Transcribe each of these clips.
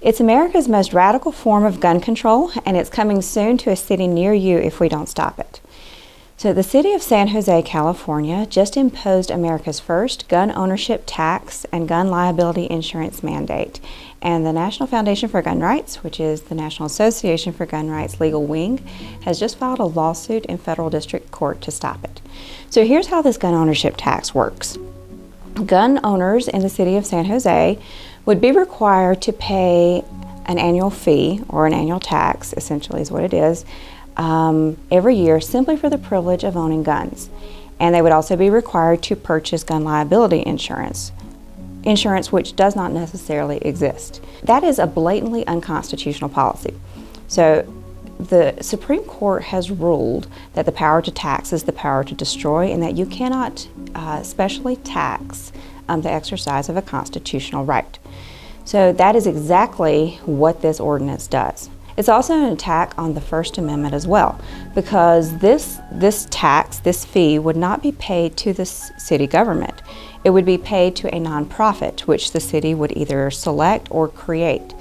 It's America's most radical form of gun control, and it's coming soon to a city near you if we don't stop it. So the city of San Jose, California, just imposed America's first gun ownership tax and gun liability insurance mandate. And the National Foundation for Gun Rights, which is the National Association for Gun Rights legal wing, has just filed a lawsuit in federal district court to stop it. So here's how this gun ownership tax works. Gun owners in the city of San Jose would be required to pay an annual fee, or an annual tax, essentially is what it is, every year simply for the privilege of owning guns. And they would also be required to purchase gun liability insurance which does not necessarily exist. That is a blatantly unconstitutional policy. So the Supreme Court has ruled that the power to tax is the power to destroy, and that you cannot specially tax the exercise of a constitutional right. So that is exactly what this ordinance does. It's also an attack on the First Amendment as well, because this tax, this fee, would not be paid to the city government. It would be paid to a nonprofit, which the city would either select or create.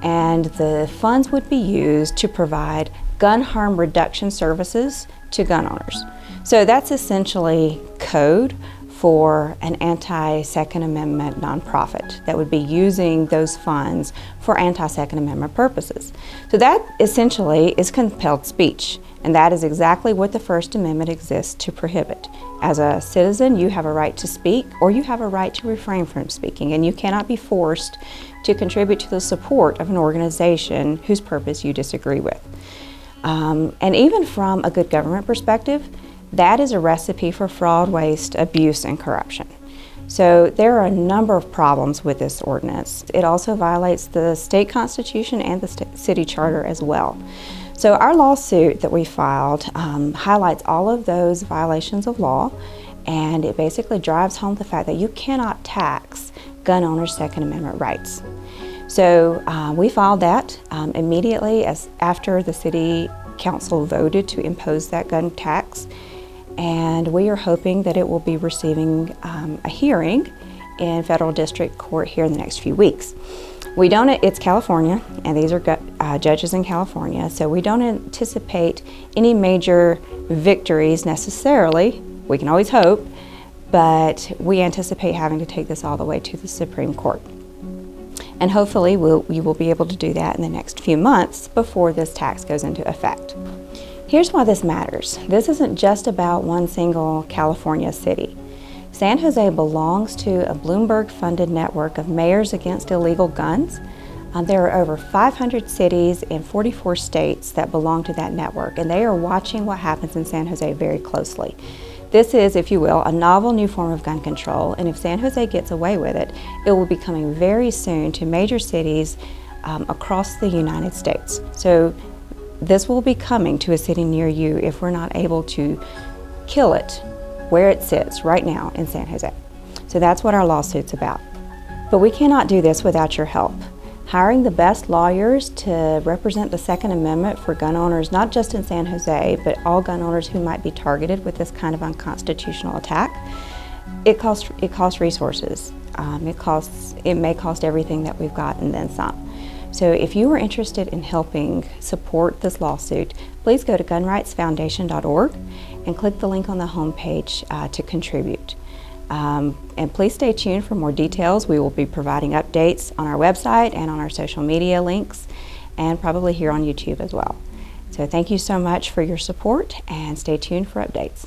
And the funds would be used to provide gun harm reduction services to gun owners. So that's essentially code for an anti-Second Amendment nonprofit that would be using those funds for anti-Second Amendment purposes. So that essentially is compelled speech, and that is exactly what the First Amendment exists to prohibit. As a citizen, you have a right to speak, or you have a right to refrain from speaking, and you cannot be forced to contribute to the support of an organization whose purpose you disagree with. And even from a good government perspective, that is a recipe for fraud, waste, abuse, and corruption. So there are a number of problems with this ordinance. It also violates the state constitution and the city charter as well. So our lawsuit that we filed highlights all of those violations of law, and it basically drives home the fact that you cannot tax gun owners' Second Amendment rights. So we filed that immediately after the city council voted to impose that gun tax. And we are hoping that it will be receiving a hearing in federal district court here in the next few weeks. It's California, and these are judges in California, so we don't anticipate any major victories necessarily. We can always hope, but we anticipate having to take this all the way to the Supreme Court. And hopefully we will be able to do that in the next few months before this tax goes into effect. Here's why this matters. This isn't just about one single California city. San Jose belongs to a Bloomberg-funded network of mayors against illegal guns. There are over 500 cities in 44 states that belong to that network, and they are watching what happens in San Jose very closely. This is, if you will, a novel new form of gun control, and if San Jose gets away with it, it will be coming very soon to major cities across the United States. So this will be coming to a city near you if we're not able to kill it where it sits right now in San Jose. So that's what our lawsuit's about. But we cannot do this without your help. Hiring the best lawyers to represent the Second Amendment for gun owners, not just in San Jose, but all gun owners who might be targeted with this kind of unconstitutional attack, it costs resources. It may cost everything that we've got and then some. So if you are interested in helping support this lawsuit, please go to gunrightsfoundation.org and click the link on the homepage to contribute. And please stay tuned for more details. We will be providing updates on our website and on our social media links, and probably here on YouTube as well. So thank you so much for your support, and stay tuned for updates.